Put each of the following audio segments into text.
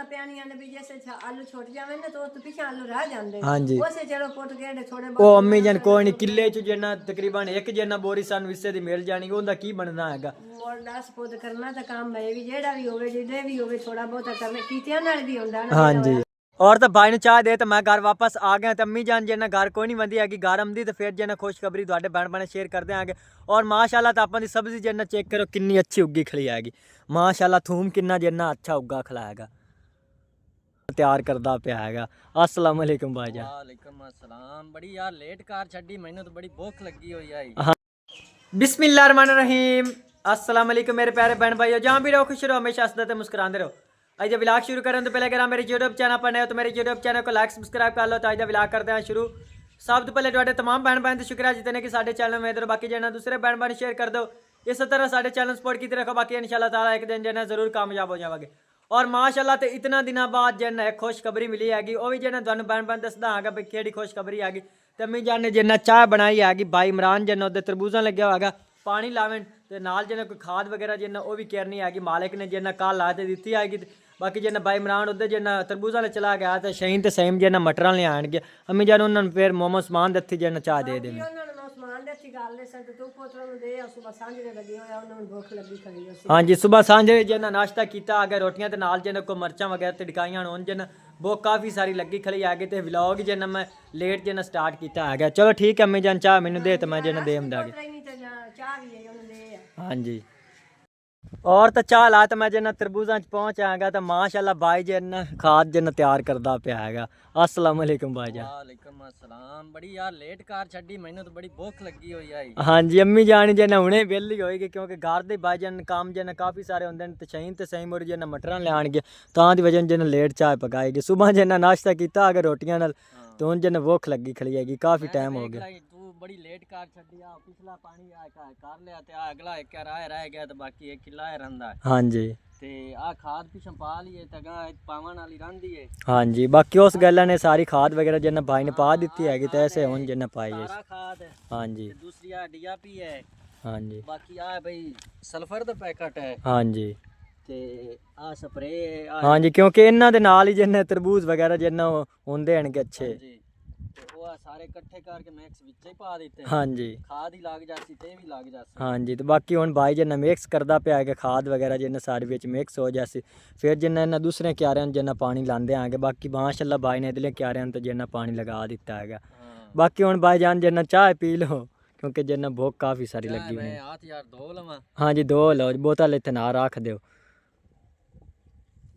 ਪਿਆਨੀਆਂ ਨੇ ਵੀ ਜੈਸੇ ਆਲੂ ਛੁੱਟ ਜਾਵੇ ਨਾ ਤਾਂ ਪਿੱਛੇ ਆਲੂ ਰਹਿ ਜਾਂਦੇ ਹਾਂਜੀ ਉਸੇ ਚਲੋ ਪੁੱਟ ਕੇ ਥੋੜੇ ਉਹ ਅੰਮੀ ਜਨ ਕੋਈ ਨਹੀਂ ਕਿੱਲੇ ਚ ਜਿੰਨਾ ਤਕਰੀਬਨ ਇੱਕ ਜਿੰਨਾ ਬੋਰੀ ਸਾਨੂੰ ਹਿੱਸੇ ਦੀ ਮਿਲ ਜਾਣੀ ਉਹਦਾ ਕੀ ਬਣਨਾ ਹੈਗਾ। ਮੋੜ 10 ਪੁੱਤ ਕਰਨਾ ਤਾਂ ਕੰਮ ਹੈ ਵੀ ਜਿਹੜਾ ਵੀ ਹੋਵੇ ਜਿਹਦੇ ਵੀ ਹੋਵੇ ਥੋੜਾ ਬਹੁਤਾ ਕਰਨਾ ਕੀਤਿਆਂ ਨਾਲ ਵੀ ਹੁੰਦਾ ਨਾ। ਹਾਂਜੀ और तो भाई ने चाह दे तो मैं घर वापस आ गया तो अम्मी जान जी घर कोई नहीं बंदी हैगी घर आमदी तो फिर जी खुशखबरी थोड़े बहन बहन शेयर कर देंगे। और माशाल्लाह तो अपन की सब्जी जी चेक करो कितनी अच्छी उगी खड़ी हैगी माशाल्लाह थूम कितना जिन्ना अच्छा उगा खड़ा हैगा तैयार करता पिया हैगा। अस्सलाम वालेकुम भाईजान। वालेकुम अस्सलाम। बड़ी यार लेट कार छड़ी मैंने तो बड़ी भूख लगी हुई है। हाँ बिस्मिल्लाहिर्रहमानिर्रहीम। अस्सलाम वालेकुम मेरे प्यारे बहन भाइयों जहाँ भी रहो खुश रहो हमेशा हंसते मुस्कुराते रहो। आज जब व्लॉग शुरू करें तो पहले अगर आप मेरे यूट्यूब चैनल पर नए हो तो मेरे यूट्यूब चैनल को लाइक सब्सक्राइब कर लो। तो आज जब व्लॉग करते हैं शुरू सब तो पहले थोड़े तमाम बहन बहन तो शुक्रिया जितने कि साढ़े चैनल में इधर बाकी जना दूसरे बहन बहन शेयर कर दो इस तरह साढ़े चैनल सपोर्ट की रखो बाकी इंशाल्लाह ताला एक दिन जना जरूर कामयाब हो जाओगे। और माशाल्लाह तो इतना दिनों बाद जन एक खुशखबरी मिली हैगी वो भी जना तुहानू बहन बहन दसदा हागा भाई केड़ी खुशखबरी हैगी। तो अम्मी जान ने जिन्ना चाह बनाई हैगी भाई इमरान जन उधर तरबूजा लग्या होगा पानी लावन तो नाल जना कोई खाद वगैरह जिन्ना वो भी करनी हैगी मालिक ने जिन्ना कल ला के दी हैगी। बाकी जिन्ना भाई इमरान उधर जिन्ना तरबूजा ने चला गया तो शहीन तो सहीम जिन्ना मटरां ले आएंगे अम्मी जान उन्होंने फिर मोमो समान दत्ती जिन्ना चाह दे देनी। हाँ जी सुबह सांझे जिन्ना नाश्ता किया अगर रोटियां तो नाल जिन्ना को मरचां वगैरह तिड़काइयां होन जिन्ना वो काफ़ी सारी लगी खड़ी आ गई तो व्लॉग जिन्ना मैं लेट जिन्ना स्टार्ट किया है। चलो ठीक है अम्मी जान चाह मैनू दे तो मैं जिन्ना दे आगे। हाँ जी और तो चाह ला तो मैं जिन्ना तरबूजा पहुँच आएगा तो माशाल्लाह भाई जिन्ना खाद जिन्ना तैयार करता पिया है। अस्सलाम वालेकुम भाईजान। वालेकुम अस्सलाम। बड़ी यार लेट कार छड़ी मैंने तो बड़ी भूख लगी हुई है। हाँ जी अम्मी जान जिन्ना हुणे वेली होएगी क्योंकि घर दे भाईजान काम जिन्ना काफ़ी सारे होंगे तो शहीन तो सही मुड़ जिन्ना मटरां ले आएंगे तां दी वजह जिन्ना लेट चाय पकाएगी। सुबह जिन्ना नाश्ता किया अगर रोटियां नाल तो हुण जिन्ना भुख लगी खड़ी हैगी काफ़ी टाइम हो गया। तू बड़ी लेट कार छड़ी आ पिछला पानी आ कर लिया ते आ अगला एक रह गया तो बाकी एक किला रहंदा है। हाँ जी ते आ खाद पिछे पा लिए ते गा पावन वाली रहंदी है। हाँ जी बाकी उस गल्ला ने सारी खाद वगैरह जिन्ना भाई ने पा दी हैगी तो ऐसे हुण जिन्ना पाई है। सारा खाद है। हाँ जी दूसरी आ डीएपी है। हाँ जी बाकी आ भाई सल्फर दा पैकेट है हाँ जी ते आ स्प्रे है। हाँ जी क्योंकि इन्हां दे नाल ही जिन्ने तरबूज वगैरह जिन्ना होंदे हन अच्छे ते वो सारे इकट्ठे करके मिक्स विच ही पा देते हैं। हाँ जी खाद ही लग जाती ते भी लग जाती। हाँ जी तो बाकी हुण भाई जिन्ना मिक्स करता पिया है खाद वगैरह जिन्ना सारे विच मिक्स हो जासी फिर जिन्ना इन्ना दूसरे क्यारियां जिन्ना पानी लांदे आगे बाकी माशाल्लाह भाई ने इधरले क्यारियां तो जिन्ना पानी लगा दिता है। बाकी हुण भाई जान जिन्ना चाय पी लो क्योंकि जिन्ना भूख काफ़ी सारी लगी हुई है। हाथ यार धो लवां। हाँ जी दो लो बोतल इत्थे ना रख दो।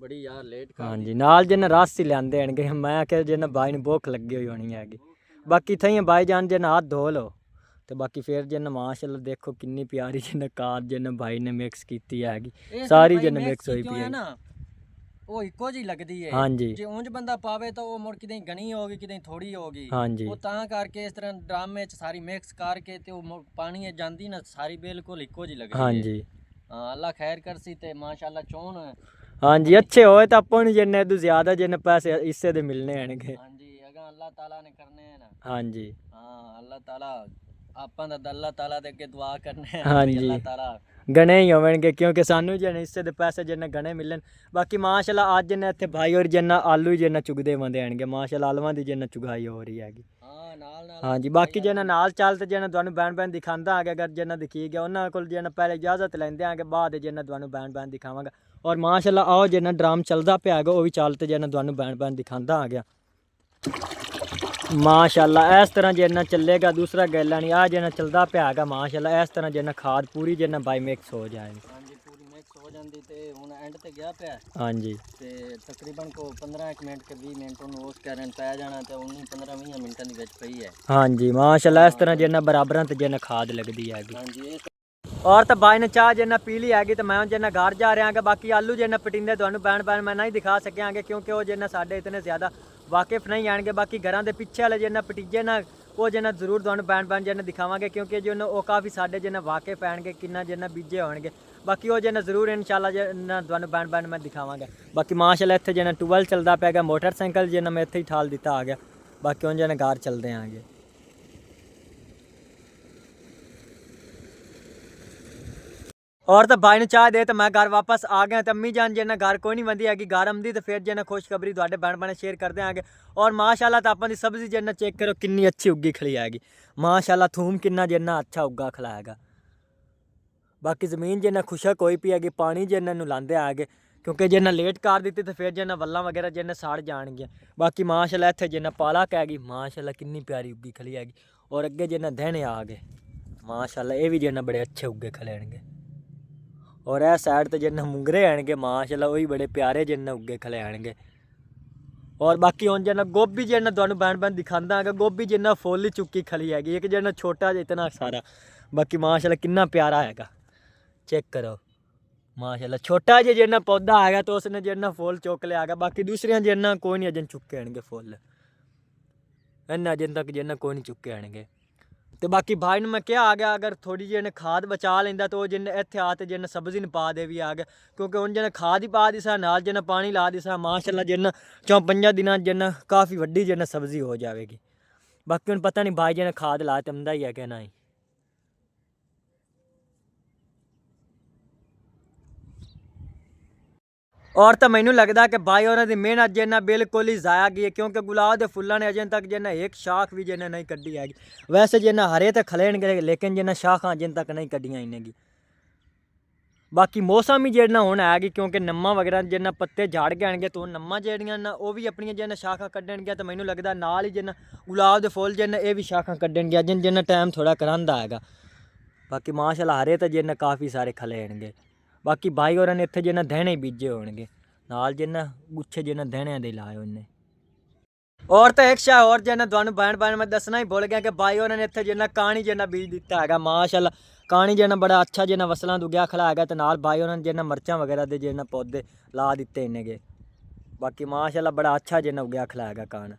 बड़ी यार लेट कर हाँ जी नाल जिन्ना रस ही लियांदे हनगे मैं आख्या जिन्ना भाई ने भुख लगी हुई होनी हैगी। बाकी थई भाई जान जिन्ना हाथ धो लो तो बाकी फिर जिन्ना माशाल्लाह देखो कितनी प्यारी जिन्ना खाद जिन्ना भाई ने मिक्स की हैगी सारी जिन्ना मिक्स हुई पई है ना वो इको जी लगदी है। हाँ जी जे ऊंज बंदा पावे तो वो मुड़ किदें घनी होगी किदें थोड़ी होगी। हाँ जी वो तां करके इस तरह ड्रम में सारी मिक्स करके ते वो पानी जांदी ना सारी बिल्कुल इको जी लगदी है। हाँ जी हाँ अल्लाह खैर करसी ते माशाल्लाह चोन। हाँ जी अच्छे होए तो अपन जिन्ने तो ज्यादा जिन्ने पैसे इससे दे मिलने हनगे। हाँ जी अगर अल्लाह ताला ने करने हैं ना। हाँ जी हाँ अल्लाह ताला आपां दा अल्लाह ताला दे अगे दुआ करने हैं। हाँ जी अल्लाह ताला गणे ही होवणगे क्योंकि सानू जिन्ने इससे दे पैसे जिन्ने गणे मिलन बाकी माशाल्लाह आज जिन्ने इत्थे भाई और जिन्ना आलू जिन्ना चुगदे वंदे हनगे माशाल्लाह आलूआं दी जिन्ना चुगाई हो रही हैगी। हाँ जी बाकी जिन्ना नाल चल ते जिन्ना तुहानू बहन बहन दिखांदा आगे अगर जिन्ना दिखी गया उन्हां कोल जिन्ना पहले इजाजत लैंदे आगे बाद जिन्ना तुहानू बहन बहन दिखावांगा। और माशाल्लाह आओ जिन्ना ड्राम चलदा पिया हैगा वो भी चल ते जिन्ना तुहानू बहन बहन दिखांदा आ गया माशाल्लाह इस तरह जिन्ना चलेगा दूसरा गैला नहीं आ जिन्ना चलदा पिया हैगा माशाल्लाह इस तरह जिन्ना खाद पूरी जिन्ना भाई मिक्स हो जाएगी। हाँ जी पूरी मिक्स हो जाती ते हुण एंड ते गया पिया। हाँ जी ते तकरीबन को 15 मिनट के 20 मिनट उन्होंने उस कैरन पै जाना ते 19-15-20 मिनटां दी विच पई है। हाँ जी माशाल्लाह इस तरह जिन्ना बराबर ते जिन्ना खाद लगदी हैगी। हाँ जी और तो भाई ने चाह जिन्ना पी ली हैगी तो मैं जिन्ना घर जा रहा हाँ बाकी आलू जिन्ना पटिंदे तुहानू बहन बहन मैं नहीं दिखा सकेंगे क्योंकि वो जिन्ना साडे इतने ज़्यादा वाकिफ नहीं आएंगे। बाकी घरों के पिछे वाले जिन्ना पटीजे ना वो जिन्ना जरूर तुहानू बहन बहन जिन्ना दिखावांगे क्योंकि जो वो काफ़ी साडे जिन्ना वाकिफ आएंगे किन्ना जिन्ना बीजे होणगे बाकी वो जिन्ना जरूर इंशाल्लाह जिन्ना तुहानू बहन बहन मैं दिखावांगा। बाकी माशाल्लाह इत्थे जिन्ना ट्यूबवेल चलता पिया मोटरसाइकिल जिन्ना मैं इत्थे ही ठाल दिता आ गया बाकी उन जिन्ना घर चलते हैं आगे। और तो भाई ने चाह दे तो मैं घर वापस आ गया तो अम्मी जान जिन्ना घर कोई नहीं बंदी हैगी घर आमदी तो फिर जिन्ना खुशखबरी तुहाडे भैन भैन शेयर करते आगे। और माशाल्लाह तो अपन दी सब्जी जिन्ना चेक करो कितनी अच्छी उगी खड़ी आएगी माशाल्लाह थूम कितना जिन्ना अच्छा उगा खड़ा हैगा। बाकी ज़मीन जिन्ना खुशक होई पई हैगी पानी जिन्ना नूं लांदे आगे क्योंकि जिन्ना लेट कर दी तो फिर जिन्ना वल्लां वगैरह जिन्ना सड़ जाणगियां। बाकी माशाल्लाह इत्थे जिन्ना पालक हैगी माशाल्लाह कितनी प्यारी उगी खड़ी हैगी। और अगे जिन्ना दहने आ गए माशाल्लाह ये भी जिन्ना बड़े अच्छे उगे खड़े आएंगे। और यह साइड तो जिन्ना मुंगरे आएंगे माशाल्लाह वही बड़े प्यारे जिन्ना उगे खले आएंगे। और बाकी हुण जिन्ना गोभी जिन्ना तुहानूं बैन बैन दिखांदा है गोभी जिन्ना फुल ही चुकी खली हैगी एक जिन्ना छोटा जिहा इतना सारा। बाकी माशाल्लाह कितना प्यारा हैगा चेक करो माशाल्लाह छोटा जिहा जिन्ना पौधा हैगा तो उसने जिन्ना फुल चुक लिया हैगा। बाकी दूसरियां जिन्ना कोई नहीं अजन चुके आएंगे फुल इन्ना अजन तक जिन्ना कोई नहीं चुके आएंगे। तो बाकी भाई ने मैं क्या आ गया अगर थोड़ी जी ने खाद बचा लेंदा तो जिन्हें इत्थे आते जिन्हें सब्जी ने पा दे भी आ गया क्योंकि उन जिन्हें खाद ही पा दी सा नाल जिन्हें पानी ला दी सा माशाल्लाह जिन्हें 4-5 दिनों जिन्हें काफ़ी वड्डी जिन्हें सब्जी हो जाएगी। बाकी उन्हें पता नहीं भाई जिन्हें खाद ला तमदा ही है कि नहीं। और तो मैनू लगता कि भाई उन्होंने मेहनत जिन्ना बिल्कुल ही ज़ाया गई है क्योंकि गुलाब के फुल्लों ने अजन तक जिन्ना एक शाख भी जिन्हें नहीं कड्डी हैगी। वैसे जिन्ना हरे तो खलेन गए लेकिन जिन्ना शाखां अजन तक नहीं कड्डियां इन्हें। बाकी मौसम ही जिन्ना हुण हैगी क्योंकि नम्मा वगैरह जिन्ना पत्ते झाड़ गए तो नम्मा जेहड़ियां ना वो भी अपनी जिन्ना शाखां कड्डणगियां तो मैनू लगता नाल ही जिन्ना गुलाब के फुल जिन्ना ये भी शाखां कड्डणगियां जिन जिन्ना टाइम थोड़ा करांदा हैगा। बाकी माशाल्लाह हरे तो जिन्ना काफ़ी सारे खलेणगे। बाकी भाई होरां ने इत्थे जिन्ना दहने बीजे होणगे नाल जिन्ना गुच्छे जिन्ना दहणियां दे लाए उन्हें। और तो एक शाह और जिन्ना तुहानूं बैन बैन मैं दसना ही भुल गया कि भाई होरां ने इत्थे जिन्ना काणी जिन्ना बीज दिता हैगा माशाल्लाह काणी जिन्ना बड़ा अच्छा जिन्ना वसलां दुग्या खड़ा हैगा। तो नाल भाई होरां ने जिन्ना मरचां वगैरह दे जिन्ना पौधे ला दिते इन्हें गे। बाकी माशाल्लाह बड़ा अच्छा जिन्ना उग्या खड़ा हैगा कान।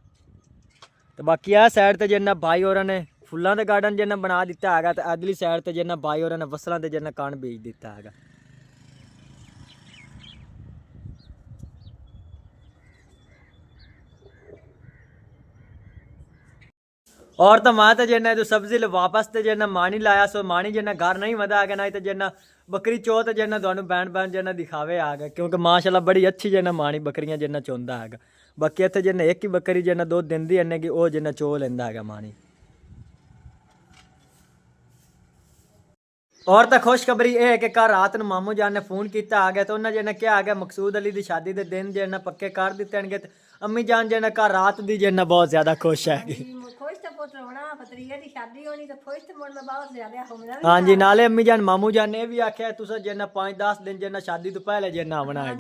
तो बाकी यह साइड ते जिन्ना भाई होरां ने फुल्लां दे गार्डन जिन्ना बना दिता हैगा तो अगली साइड ते जिन्ना भाई होरां ने वसलां दे जिन्ना कान बीज दिता हैगा। और तो माँ तो जिन्ना जो सब्जी वापस तो जिन्ना मानी लाया सो मानी जिन्ना घर नहीं वधा है ना तो जिन्ना बकरी चो तो जिन्ना तुहानूं बैन बैन जिन्ना दिखावे आ गया क्योंकि माशाल्लाह बड़ी अच्छी जिन्ना मानी बकरियां जिन्ना चोंदा है। बाकी इत्थे जिन्ना एक ही बकरी जिन्ना दुध दिंदी इन्ने की वो जिन्ना चो लेंदा है मानी। और तो खुशखबरी ये है कि कल रात में मामू जान ने फोन किया आ गया तो उन्हें जिन्ना क्या आ गया मकसूद अली की शादी के दिन जिन्ना पक्के कर दिते हैं। अम्मी जान जिन्ना कल रात की जिन्ना बहुत ज्यादा खुश है। हाँ जी नाले अम्मी जान मामू जान ने भी आख्या तुस जिन्ना 5-10 दिन जिन्ना शादी तो पहले जिन्ना आना है।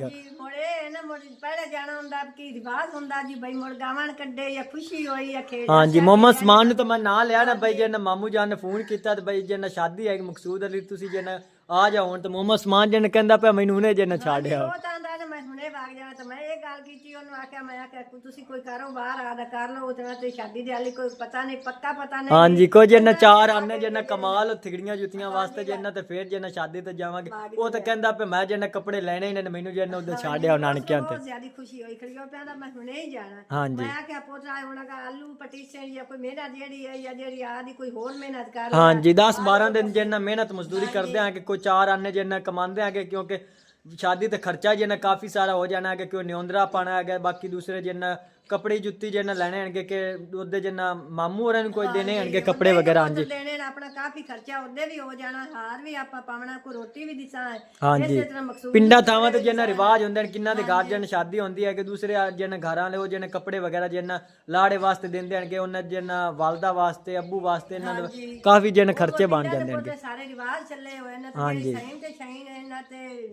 हाँ जी मोहम्मद समान तो मैं ना लिया ना भाई जिन्ना मामू जान ने फोन किया तो भाई जिन्ना शादी है मकसूद अली तुसी जिन्ना आ जाओ तो मोहम्मद समान जिन्ना कहंदा पे मैनू उन्हें जिन्ना छाड़िया हाँ जी कोई जिन्ना 4 आने जिन्ना कमाल थिगड़ियां जुतियां वास्ते जिन्ना तो फिर जिन्ना शादी ते जावांगे वो तो कहंदा पे मैं जिन्ना कपड़े लेने ही ने मैनू जिन्ना उधर छाड़िया नानकियां ते ज्यादा खुशी होई खड़ी कहंदा मैं हुणे ही जाना। हाँ जी मैं क्या पोता होना का आलू पटीशन या कोई मेहनत जेड़ी है या जेड़ी आदी कोई होर मेहनत कर। हाँ जी 10-12 दिन जिन्ना मेहनत मजदूरी करदे हैं कि कोई 4 आने जिन्ना कमांदे हैं क्योंकि शादी तो खर्चा जिन्ना काफ़ी सारा हो जाना है क्यों न्योंदरा पाना है। बाकी दूसरे जिन्ना कपड़े जुत्ती जिन्ना लेने हैं कि उदे जिन्ना मामू होरां नूं कोई देने हैं कपड़े वगैरह। हाँ जी देने अपना काफ़ी खर्चा उदे भी हो जाना हार भी आपां पावना कोई रोटी भी दिसा है। हाँ जी पिंडा थावां ते जिन्ना रिवाज हुंदे ने किन्ना दे घर जिन्ना शादी होंदी है कि दूसरे जिन्ना घरां वाले वो जिन्ना कपड़े वगैरह जिन्ना लाड़े वास्ते देंदे हैं कि उन्हें जिन्ना वालदा वास्ते अब्बू वास्ते इन्हां दे काफ़ी जिन्ना खर्चे बन जांदे हैं सारे रिवाज चले हुए ने। हाँ जी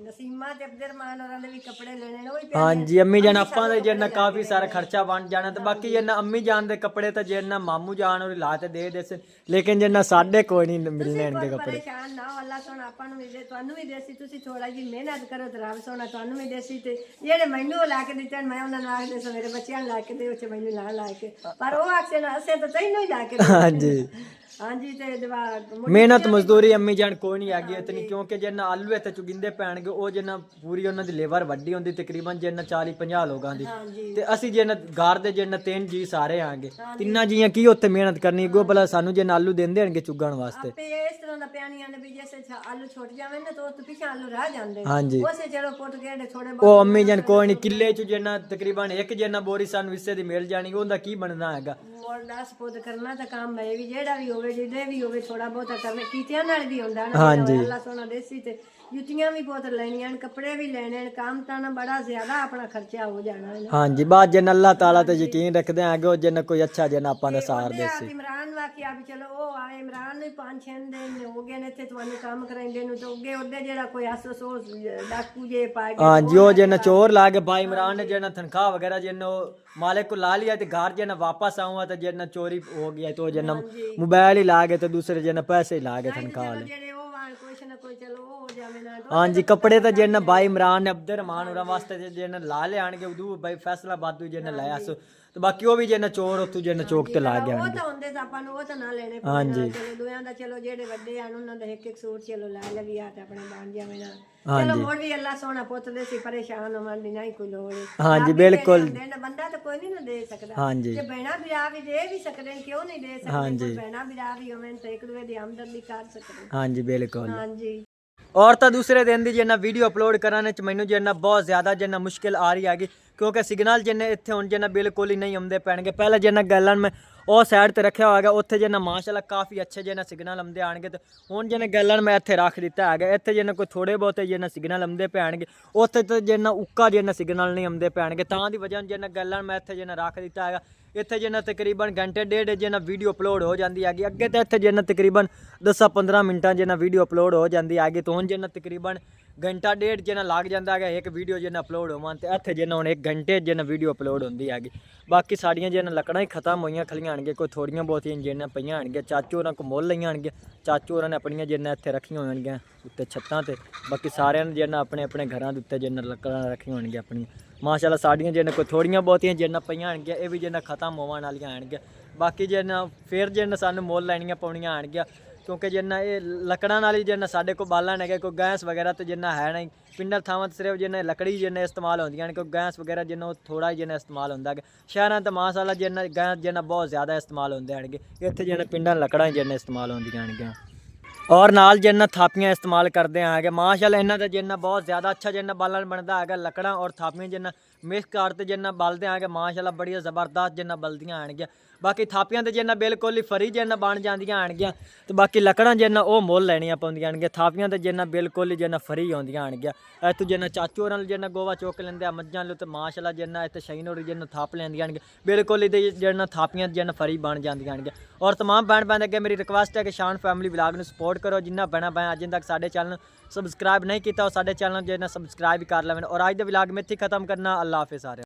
नसीमा ते अब्दुररहमान होरां दे भी कपड़े लेने ने। हाँ जी अम्मी जान आपां दे जिन्ना काफ़ी सारा खर्चा बन जाना तो बाकी जिन्ना अम्मी जान दे कपड़े तो जिन्ना मामू जान और ला ते दे देसे लेकिन जिन्ना साढ़े कोई नहीं मिलने इनके कपड़े। ना अल्लाह सोना आपां नूं दे तुहानूं भी देसी तुसीं थोड़ा जी मेहनत करो तो रब सोना तुहानूं भी देसी ते जेड़े मैनूं ला के दित्ते मैं उन्हां नूं आखदे सो मेरे बच्चियां ला के दे उच्च मैनूं ला के पर वो आखदे ना असें तो तैनूं ही ला के। हाँ जी हाँ जी ते मेहनत मजदूरी अम्मी जान कोई नहीं हैगी इतनी क्योंकि जिन्ना आलू इत्थे चुगिंदे पैणगे वो जिन्ना पूरी उन्हां दी लेबर वड्डी होंदी तकरीबन जिन्ना 40-50 लोगां दी ते असीं जिन्ना घर दे जिन्ना 3 जी सारे आंगे 3 जियां की उत्थे मेहनत करनी गो भला सानू जिन्ना आलू देंदे हनगे चुगण वास्ते इस तरह दा ਆਣੀਆਂ ਨੇ ਵੀ ਜੈਸੇ ਆਲੂ ਛੁੱਟ ਜਾਵੇ ਨਾ ਤਾਂ ਪਿੱਛੇ ਆਲੂ ਰਹਿ ਜਾਂਦੇ ਨੇ। ਹਾਂਜੀ ਉਸੇ ਚਲੋ ਪੁੱਟ ਕੇ ਥੋੜੇ ਉਹ ਅੰਮੀ ਜਨ ਕੋਈ ਨਹੀਂ ਕਿੱਲੇ ਚ ਜਿੰਨਾ ਤਕਰੀਬਨ ਇੱਕ ਜਿੰਨਾ ਬੋਰੀ ਸਾਨੂੰ ਹਿੱਸੇ ਦੀ ਮਿਲ ਜਾਣੀ ਉਹਦਾ ਕੀ ਬਣਦਾ ਹੈਗਾ। ਮੋੜ 10 ਪੁੱਤ ਕਰਨਾ ਤਾਂ ਕੰਮ ਹੈ ਵੀ ਜਿਹੜਾ ਵੀ ਹੋਵੇ ਜਿਹਦੇ ਵੀ ਹੋਵੇ ਥੋੜਾ ਬਹੁਤਾ ਕਰਨਾ ਕੀਤਿਆਂ ਨਾਲ ਵੀ ਹੁੰਦਾ ਨਾ। ਹਾਂਜੀ। ਅੱਲਾ ਸੋਨਾ ਦੇਸੀ ਤੇ ਜੁੱਤੀਆਂ ਵੀ ਬਹੁਤ ਲੈਣੀਆਂ ਨੇ, ਕੱਪੜੇ ਵੀ ਲੈਣੇ ਨੇ, ਕੰਮ ਤਾਂ ਨਾ ਬੜਾ ਜ਼ਿਆਦਾ ਆਪਣਾ ਖਰਚਾ ਹੋ ਜਾਣਾ ਹੈ। ਹਾਂਜੀ ਬਾਅਦ ਜਨ ਅੱਲਾਹ ਤਾਲਾ ਤੇ ਯਕੀਨ ਰੱਖਦੇ ਆਂਗੇ ਉਹ ਜਿੰਨਾ ਕੋਈ ਅੱਛਾ ਜਿੰਨਾ ਆਪਾਂ ਦਾ ਸਾਰ ਉਹਦੇ ਦੇ ਆਪ ਸੀ। ਇਮਰਾਨ ਵਾਕਿਆ ਵੀ ਚਲੋ ਉਹ ਆਏ ਇਮਰਾਨ ਨੂੰ 5-6 ਦਿਨ ਹੋ ਗਏ ਨੇ ਇੱਥੇ ਤੁਹਾਨੂੰ ਕੰਮ ਕਰਾਉਂਦੇ ਨੂੰ ਤੇ ਅੱਗੇ ਉਹਦੇ ਜਿਹੜਾ ਕੋਈ ਅਸੋਸ ਡਾਕੂ ਜੇ ਪਾ ਕੇ ਹਾਂਜੀ ਉਹ ਜਿੰਨਾ ਚੋਰ ਲਾ ਕੇ ਭਾਈ ਇਮਰਾਨ ਨੇ ਜਿੰਨਾ ਤਨਖਾਹ ਵਗੈरह जिन्ना मालिक को ला लिया तो घर जिन्ना वापस आऊंगा तो जिन्ना चोरी हो गया तो जिन्ना मोबाइल ही ला गए तो दूसरे जिन्ना पैसे ही ला गए तनख्वाह वाले। ਜਿਹੜੇ ਉਹ ਵਾਂ ਕੁਛ ਨਾ ਕੋਈ ਚਲੋ ਉਹ ਹੋ ਜਾਵੇ ਨਾ हाँ जी कपड़े तो जिन्ना भाई इमरान ने अब्दुर्रहमान होरा वास्ते जिन्ना ला ले आने उदू भाई फैसलाबाद तो जिन्ना लाया सो तो बाकी वो भी जिन्ना चोर उतू जिन्ना चौक ते ला गया। ਉਹ ਤਾਂ ਹੁੰਦੇ ਤਾਂ ਆਪਾਂ ਨੂੰ ਉਹ ਤਾਂ ਨਾ ਲੈਣੇ ਹਾਂਜੀ। ਚਲੋ ਦੋਆਂ ਦਾ ਚਲੋ ਜਿਹੜੇ ਵੱਡੇ ਹਨ ਉਹਨਾਂ ਦਾ ਇੱਕ ਇੱਕ ਸੂਟ ਚਲੋ ਲੈ ਲਵੀ ਆ ਤੇ ਆਪਣੇ ਬਣ ਜਾਵੇ ਨਾ। ਹਾਂਜੀ। ਚਲੋ ਮੋੜ ਵੀ ਅੱਲਾ ਸੋਹਣਾ ਪੁੱਤ ਦੇ ਸੀ ਪਰੇਸ਼ਾਨ ਹੋਣ ਦੀ ਨਹੀਂ ਕੋਈ ਲੋੜ। ਹਾਂਜੀ ਬਿਲकुल। ਬੰਦਾ ਤਾਂ ਕੋਈ ਨਹੀਂ ਨਾ ਦੇ ਸਕਦਾ ਹਾਂਜੀ ਤੇ ਬਹਿਣਾ ਵਿਆਹ ਵੀ ਦੇ ਵੀ ਸਕਦੇ ਨੇ ਕਿਉਂ ਨਹੀਂ ਦੇ ਸਕਦੇ। ਬਹਿਣਾ ਵਿਆਹ ਵੀ ਹੋਵੇ ਤਾਂ ਇੱਕ ਦੂਜੇ ਦੀ ਆਮਦਨ ਕਰ ਸਕਦੇ। हाँ जी बिल्कुल। ਹਾਂਜੀ और तो दूसरे दिन की जिन्ना वीडियो अपलोड कराने च मैनू जिन्ना बहुत ज़्यादा जिन्ना मुश्किल आ रही हैगी क्योंकि सिग्नल जिन्ने इत्थे हुण जिन्ना बिल्कुल ही नहीं आउंदे पैणगे। पहले जिन्ना गैलन में ਉਹ ਸਾਈਡ ਤੇ ਰੱਖਿਆ ਹੋਏਗਾ ਉੱਥੇ ਜਿੰਨਾ ਮਾਸ਼ਾਅੱਲਾ ਕਾਫੀ ਅੱਛੇ ਜਿੰਨਾ ਸਿਗਨਲ ਆਉਂਦੇ ਆਣਗੇ ਤੇ ਹੁਣ ਜਿੰਨਾ ਗੈਲਨ ਮੈਂ ਇੱਥੇ ਰੱਖ ਦਿੱਤਾ ਹੈਗਾ ਇੱਥੇ ਜਿੰਨਾ ਕੋਈ ਥੋੜੇ ਬਹੁਤੇ ਜਿੰਨਾ ਸਿਗਨਲ ਆਉਂਦੇ ਪੈਣਗੇ ਉੱਥੇ ਤੇ ਜਿੰਨਾ ਉੱਕਾ ਜਿੰਨਾ ਸਿਗਨਲ ਨਹੀਂ ਆਉਂਦੇ ਪੈਣਗੇ ਤਾਂ ਦੀ ਵਜ੍ਹਾ ਜਿੰਨਾ ਗੈਲਨ ਮੈਂ ਇੱਥੇ ਜਿੰਨਾ ਰੱਖ ਦਿੱਤਾ ਹੈਗਾ ਇੱਥੇ ਜਿੰਨਾ ਤਕਰੀਬਨ ਘੰਟੇ ਡੇਢ ਜਿੰਨਾ ਵੀਡੀਓ ਅਪਲੋਡ ਹੋ ਜਾਂਦੀ ਹੈਗੀ। ਅੱਗੇ ਤਾਂ ਇੱਥੇ ਜਿੰਨਾ ਤਕਰੀਬਨ 10-15 ਮਿੰਟਾਂ ਜਿੰਨਾ ਵੀਡੀਓ ਅਪਲੋਡ ਹੋ ਜਾਂਦੀ ਹੈਗੀ ਤੇ ਹੁਣ ਜਿੰਨਾ ਤਕਰੀਬਨ घंटा डेढ़ जिन्ना लग जाता है एक वीडियो जिन्ना अपलोड होवन ते इत्थे जिन्ना हुण 1 घंटे जिन्ना वीडियो अपलोड होंदी हैगी। बाकी साड़ियां जिन्ना लकड़ां ही खत्म होईयां खलियां आणगे कोई थोड़ियां बहुतियां जिन्ना पईयां आणगे चाचू होरां को मुੱਲ लईयां आणगे चाचू होरां ने अपनियां जिन्ना इत्थे रखियां होणगियां उत्ते छत्तां ते बाकी सारियां ने जिन्ना अपने अपने घरां दे उत्ते जिन्ना लकड़ां रखियां होणगियां अपनियां माशाअल्लाह साड़ियां जिन्ना कोई थोड़ियां बहुतियां जिन्ना पईयां आणगियां ये भी जिन्ना खत्म होवन वालियां आणगियां। बाकी जिन्ना फिर जिन्ना सानू मुੱਲ लैणियां पौणियां आणगियां क्योंकि जिन्ना ये लकड़ां नाल जिन्ना साडे को बालन है कोई गैस वगैरह तो जिन्ना है नहीं पिंडल थावां सिर्फ जिन्ना लकड़ी जिन्ना इस्तेमाल होंदियां कोई गैस वगैरह जिन्ना थोड़ा ही जिन्ना इस्तेमाल होंदा है। शहरां ते माशाअल्लाह जिन्ना गैस जिन्ना बहुत ज़्यादा इस्तेमाल होंदे हैं इत्थे जिन्ना पिंडां लकड़ां जिन्ना इस्तेमाल होंदियां हैं और नाल जिन्ना थापियां इस्तेमाल करते हैं माशाअल्लाह इन्हां दा जिन्ना बहुत ज़्यादा अच्छा जिन्ना बालन बनता है लकड़ां और थापियां जिन्ना मिक्स करते जिन्ना बलते हैं माशाअल्लाह बड़ी ज़बरदस्त जिन्ना बलदियां हैं। बाकी थापियां तो जिन्ना बिल्कुल ही फरी जिन्ना बन जांदियां हैं तो बाकी लकड़ां जिन्ना वो मुੱਲ लैनियां पौंदियां हैं थापियां तो जिन्ना बिल्कुल ही जिन्ना फरी आउंदियां हैं। इत्थों जिन्ना चाचू होरां जिन्ना गोवा चुक लैंदे मज्जां लू तो माशाअल्लाह जिन्ना इत्थे शाहीन होर जिन्ना थाप लैंदियां हैं बिल्कुल ही जिन्ना थापियां जिन्ना फरी बन जांदियां हैं। और तमाम भैन भैन अगे मेरी रिक्वेस्ट है कि शान फैमिली व्लॉग नूं सपोर्ट करो जिन्ना भैन भैन अज तक साडे चैनल सबसक्राइब नहीं किया साडे चैनल जिन्ना सबसक्राइब कर लवें और अज दा व्लॉग मैं इत्थे खत्म करना। अल्लाह हाफिज़ सारे।